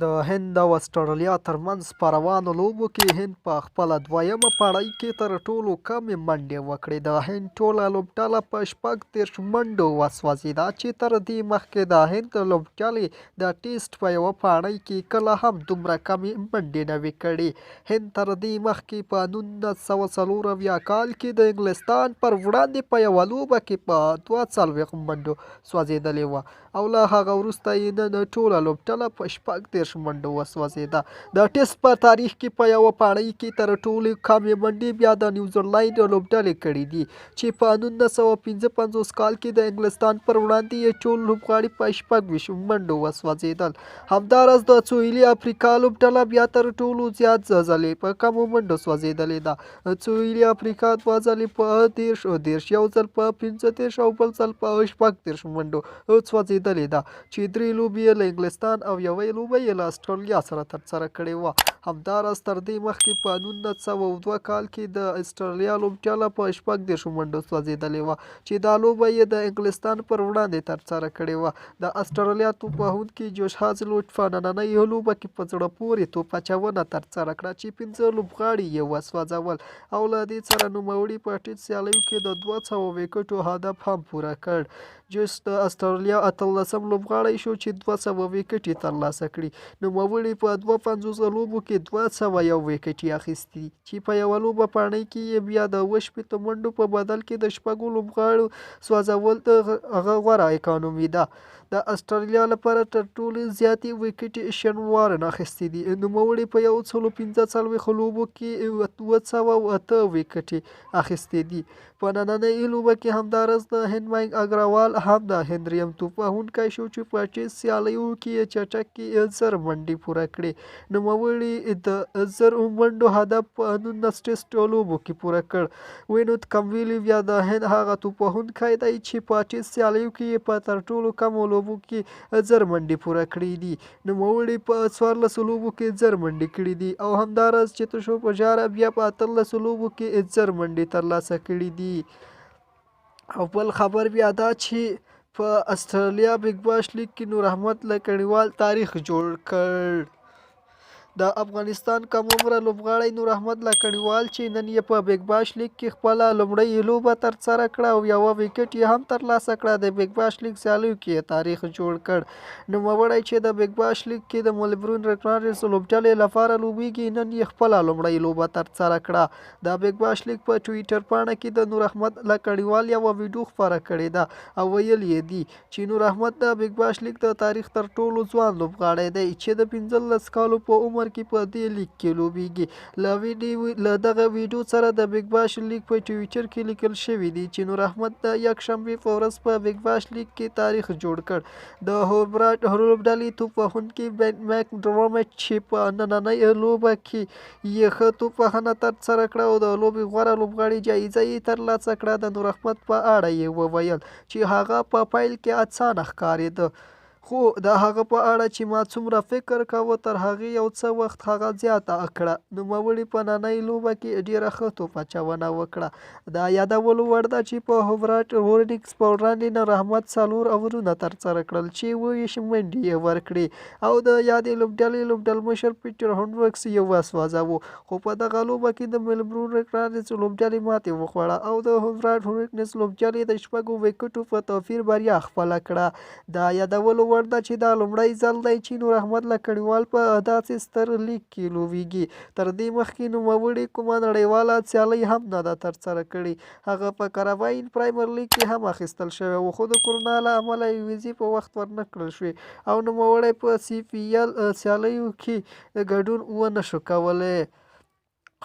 د هند او اسټرالیا ترمنځ په روانو لوبو کې هند په خپله دویمه پړۍ کې تر ټولو کمې منډې وکړې. د هند ټوله لوبډله په 36 منډو وسوځېده، چې تر دې مخکې د هند لوبډلې د ټېسټ په یوه پړۍ کې کله هم دومره کمې منډې نه وې کړې. هند تر دې مخکې په 1940 کال کې د انګلستان پر وړاندې په یوه لوبه کې په 42 منډو سوځېدلې وه، او له هغه وروسته یې نن ټوله لوبډله په 36 منډو وسوځېده. د ټېسټ په تاریخ کې په یوه پړۍ کې تر ټولو کمې منډې بیا د نیوزیلینډ لوبډلې کړې دي، چې په 1955 کال کې د انګلستان پر وړاندې یې ټول لوبغاړي په 26 منډو وسوځېدل. همداراز د سویلي افریقا لوبډله بیا تر ټولو زیات ځلې په کمو منډو سوځېدلې ده. سویلي افریقا 2 ځلې په 13 یو ځل په 35 او بل ځل په 36 منډو سوځېدلې ده، چې 3 لوبې یې له انګلستان او یوه لوبه یې له اسټرالیا سره ترسره کړې وه. همداراز تر دې مخکې په 1902 کال کې د اسټرالیا لوبډله په 36 منډو سوځېدلې وه، چې دا لوبه یې د انګلستان پر وړاندې ترسره کړې وه. د اسټرالیا توپ وهونکي جوش هازلوډ په نننۍ لوبه کې په زړه پورې توپ اچونه ترسره کړه، چې 15 لوبغاړي یې وسوځول، او له دې سره نوموړي په ټېسټ سیالیو کې د 200 ویکټو هدف هم پوره کړ. جوش د اسټرالیا 18م لوبغاړی شو چې 200 ویکټ یې ترلاسه کړي. نوموړي په 52 لوبو کې 201 ویکټ یې اخیستي، چې په یوه لوبه پړۍ کې یې بیا د 28 منډو په بدل کې د 6 لوبغاړو سوځول د هغه غوره اکانومي ده. د اسټرالیا لپاره تر ټولو زیاتې ویکټې شین وارن اخیستي دي. نوموړي په 145 لوبو کې 208 ویکټې اخیستې دي. په نننۍ لوبه کې همداراز د هند مینګ اګروال هم د هند دریم توپ وهونکی شو، چې په ټېسټ سیالیو کې یې چټکې 1000 منډې پوره کړې. نوموړي د 1000 منډو هدف په 19 ټېسټ لوبو کې پوره کړ. وینود کمبلي بیا د هند هغه توپ وهونکی دی چې په ټېسټ سیالیو کې یې په تر ټولو کمو لوبو کې 1000 منډې پوره کړې دي. نوموړي په 14 لوبو کې 1000 منډې کړې دي، او همداراز چترشو پجاره بیا په 18 لوبو کې 1000 منډې ترلاسه کړې دي. او بل خبر بیا دا چې په اسټرالیا بګ باش لیګ کې نور احمد لکړیوال تاریخ جوړ کړ. د افغانستان کم عمره لوبغاړی نور احمد لکړیوال چې نن یې په بګ باش لیګ کې خپله لومړۍ لوبه ترسره کړه او یوه ویکټ یې هم ترلاسه کړه. د بګ باش لیګ سیالیو کې یې تاریخ جوړ کړ. نوموړی چې د بګ باش لیګ کې د ملبورن رینجرز لوبډلې لپاره لوبیږي، نن یې خپله لومړۍ لوبه ترسره کړه. د بګ باش لیګ په ټویټر پاڼه کې د نور احمد لکړیوال یوه ویډیو خپره کړې ده، او ویل یې دي چې نور احمد د بګ باش لیګ د تاریخ تر ټولو ځوان لوبغاړی دی چې د 15 کالو په عمر کې په دې لیګ کې لوبیږي. له دغه ویډیو سره د بګ باش لیګ په ټویټر کې لیکل شوي دي چې نور احمد د یکشنبې په ورځ په بګ باش لیګ کې تاریخ جوړ کړ. د هوبرټ لوبډلې توپ وهونکي بن میک ډرمټ چې په نننۍ لوبه کې یې ښه توپ وهنه ترسره کړه او د لوبې غوره لوبغاړي جایزه یې ترلاسه کړه، د نور احمد په اړه یې وویل چې هغه په پیل کې اسانه ښکارېده، خو د هغه په اړه چې ما څومره فکر کاوه تر هغې یو څه وخت هغه زیاته کړه. نوموړي په نننۍ لوبه کې ډېره ښه توپ اچونه وکړه. دا یادولو وړ ده چې په هوبرټ هورنیکس په وړاندې نور احمد 4 اوورونه ترسره کړل چې 27 منډې یې ورکړې، او د یادې لوبډلې لوبډلمشر پیټر هینډریکس یې وسوځاوه. خو په دغه لوبه کې د ملبورن رینجرز لوبډلې ماتې وخوړه او د هوبرټ هورنیکس لوبډلې د 6 ویکټو په توپیر بریا خپله کړه. دا یادولو وړ ده چې دا لومړی ځل دی چې نور احمد لکړیوال په داسې ستر لیګ کې لوبیږي. تر دې مخکې نوموړي کومه نړیواله سیالۍ هم نه ده ترسره کړې. هغه په کاراباین پریمیر لیګ کې هم اخیستل شوی و، خو د کرونا له امله یې ویزې په وخت ورنه کړل شوې، او نوموړی په CPL سیالیو کې ګډون ونه شو کولی.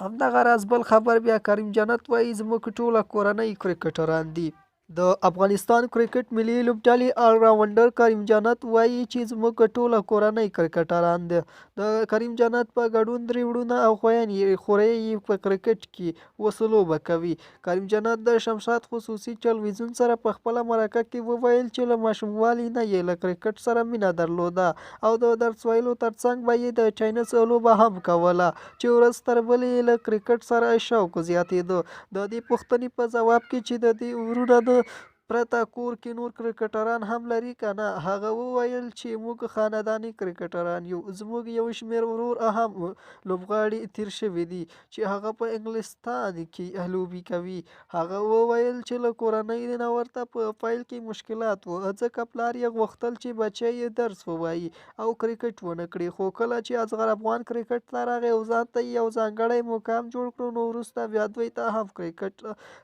همدغه راز بل خبر بیا کریم جنت وایي زموږ ټوله کورنۍ کرکټران دي. د افغانستان کرکټ ملي لوبډلې آلراونډر کریم جنت وایي چې زموږ ټوله کورنۍ کرکټران دي. د کریم جنت په ګډون 3 وروڼه او خوریی یې په کرکټ کې اوس لوبه کوي. کریم جنت د شمشاد خصوصي ټلویزیون سره په خپله مرکه کې وویل چې له ماشوموالي نه یې له کرکټ سره مینه درلوده او د درس ویلو ترڅنګ به یې د ټینس لوبه هم کوله، چې ورځ تر بلې یې له کرکټ سره شوق زیاتېده. د دې پوښتنې په ځواب کې چې د دې وروڼه د پرته کور کې نور کرکټران هم لري که نه. هغه وویل چې موږ خانداني کرکټران یو. زموږ یو شمېر ورور هم لوبغاړي تیر شوي دي چې هغه په انګلستان کې لوبې کوي. هغه وویل چې له کورنۍ نه ورته په پیل کې مشکلات و، ځکه پلار یې غوښتل چې بچی یې درس ووایي او کرکټ ونه کړي. خو کله چې اصغر افغان کرکټ ته راغی او ځان ته یو ځانګړی مقام جوړ کړ، نو وروسته بیا دوی ته هم کرکټ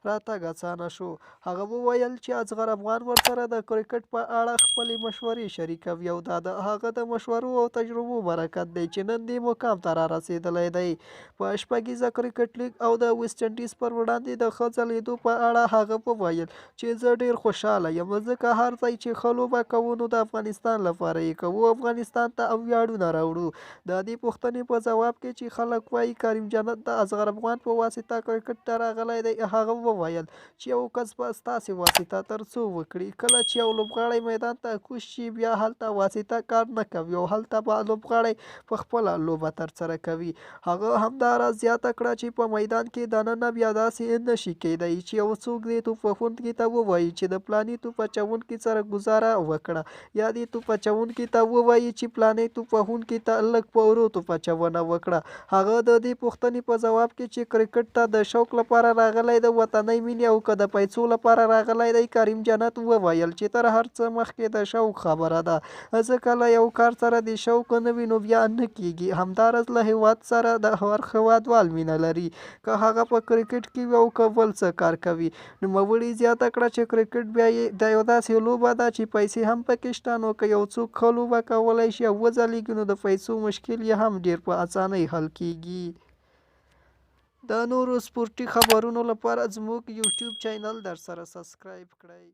راتګ اسانه شو. هغه وویل چې اصغر افغان ورسره د کرکټ په اړه خپلې مشورې شریکوي او دا د هغه د مشورو او تجربو برکت دی چې نن دې مقام ته را رسېدلی دی. په شپږیزه کرکټ لیګ او د ویسټ انډیز پر وړاندې د ښه ځلېدو په اړه هغه وویل چې زه ډېر خوشحاله یم، ځکه هر ځای چې ښه لوبه کوو نو د افغانستان لپاره یې کوو، افغانستان ته ویاړونه راوړو. د دې پوښتنې په ځواب کې چې خلک وایي کریم جنت د اصغر افغان په واسطه کرکټ ته راغلی دی، هغه وویل چې یو کس به ستاسې واسطه تر څو وکړي. کله چې یو لوبغاړی میدان ته کوز شي، بیا هلته واسطه کار نه کوي او هلته به لوبغاړی په خپله لوبه ترسره کوي. هغه همداراز زیاته کړه چې په میدان کې دننه بیا داسې نه شي کیدی چې یو څوک دې توپ وهونکي ته ووایي چې د فلاني توپ اچوونکي سره ګزاره وکړه، یا دې توپ اچوونکي ته ووایي چې فلاني توپ وهونکي ته لږ په ورو توپ اچونه وکړه. هغه د دې پوښتنې په ځواب کې چې کرکټ ته د شوق لپاره راغلی د وطنۍ مینې او که د پیسو لپاره راغلی دی، کریم جنت وویل چې تر هر څه مخکې د شوق خبره ده، ځکه له یو کار سره د شوق نه وي نو بیا نه کیږي. همداراز له هیواد سره د هر هیوادوال مینه لري، که هغه په کرکټ کې وي او که بل څه کار کوي. نوموړي زیاته کړه چې کرکټ بیا د یو داسې لوبه ده چې پیسې هم پکې شته، نو که یو څوک ښه لوبه کولی شي او وځلیږي نو د پیسو مشکل یې هم ډېر په اسانۍ حل کیږي. د نورو سپورټي خبرونو لپاره زموږ یوټیوب چینل درسره سبسکرایب کړئ.